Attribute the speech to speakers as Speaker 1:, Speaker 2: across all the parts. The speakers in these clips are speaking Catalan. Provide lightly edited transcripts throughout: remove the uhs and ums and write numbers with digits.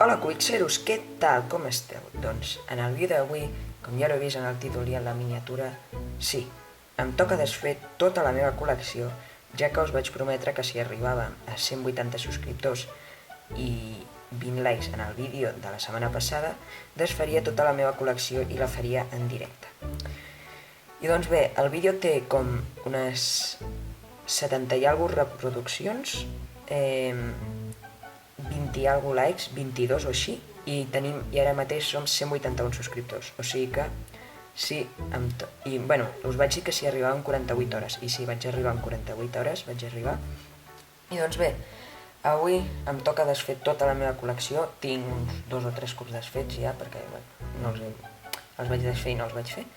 Speaker 1: Hola Quixeros, què tal? Com esteu? Doncs en el vídeo d'avui, com ja ho he vist en el títol i en la miniatura, sí, em toca desfer tota la meva col·lecció, ja que us vaig prometre que si arribava a 180 subscriptors i 20 likes en el vídeo de la setmana passada, desfaria tota la meva col·lecció i la faria en directe. I doncs bé, el vídeo té com unes 70 i alguna reproduccions, 20 i alguna likes, 22 o així, i ara mateix som 181 subscriptors, o sigui que sí, i bueno, us vaig dir que si arribava en 48 hores, i sí, vaig arribar en 48 hores, i doncs bé, avui em toca desfer tota la meva col·lecció, tinc uns 2 o 3 cubs desfets ja, perquè bueno, els vaig desfer i no els vaig fer.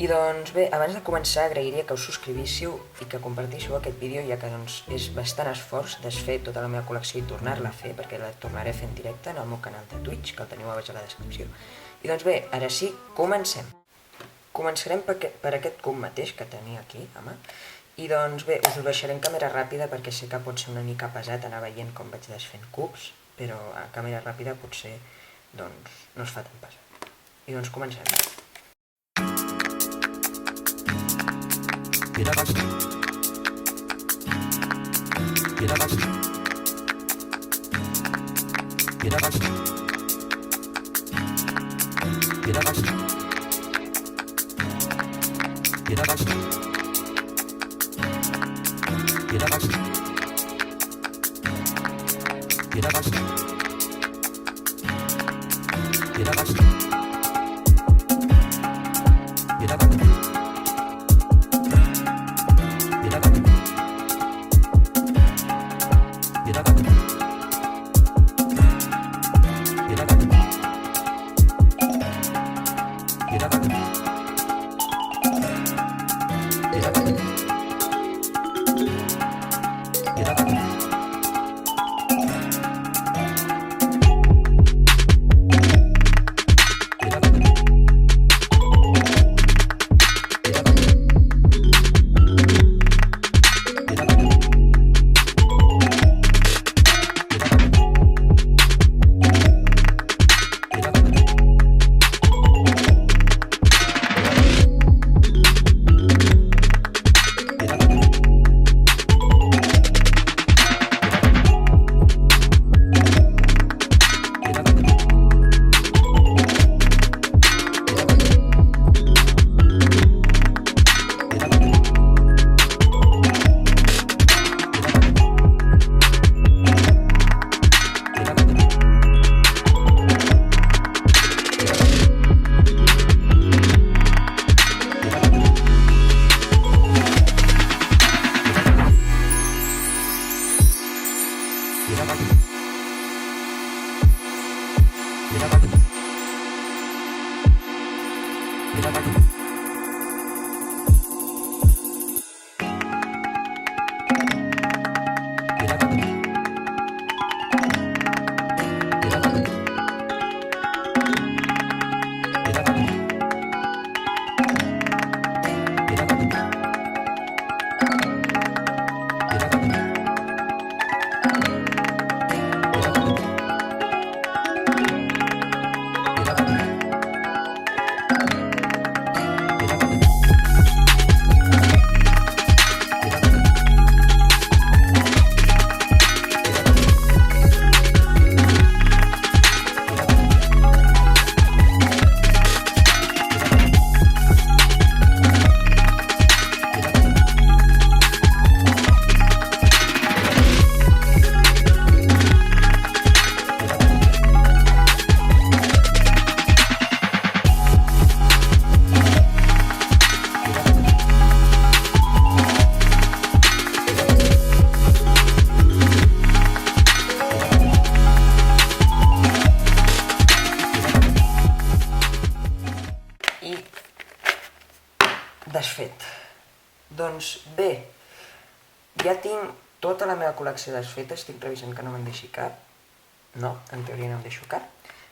Speaker 1: I doncs bé, abans de començar agrairia que us subscrivíssiu i que compartíssiu aquest vídeo, ja que doncs, és bastant esforç desfer tota la meva col·lecció i tornar-la a fer, perquè la tornaré a fer en directe en el meu canal de Twitch, que el teniu a baix a la descripció. I doncs bé, ara sí, comencem. Començarem per aquest cub mateix que tenia aquí, home. I doncs bé, us ho deixaré en càmera ràpida perquè sé que pot ser una mica pesat anar veient com vaig desfent cubs, però a càmera ràpida potser doncs, no es fa tan pesat. I doncs comencem. Desfet. Doncs bé, ja tinc tota la meva col·lecció desfeta, estic revisant que no me'n deixi cap. No, en teoria no em deixo cap.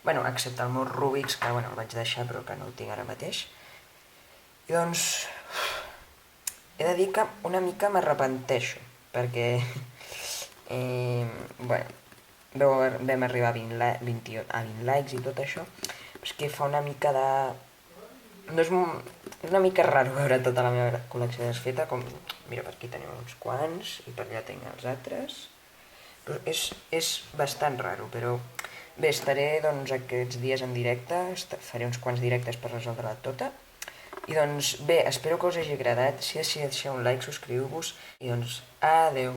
Speaker 1: Bueno, excepte el meu Rubik's, que bueno, el vaig deixar però que no el tinc ara mateix. I doncs, he de dir que una mica m'arrepenteixo, perquè, bueno, vam arribar a 20 likes i tot això, és que fa una mica de... No és una mica raro veure tota la meva col·lecció desfeta, com... Mira, per aquí tenim uns quants i per allà tinc els altres. Però és bastant raro, però bé, estaré doncs aquests dies en directe, faré uns quants directes per resoldre-la tota. I doncs bé, espero que us hagi agradat, si és així deixeu un like, subscriu-vos i doncs adeu.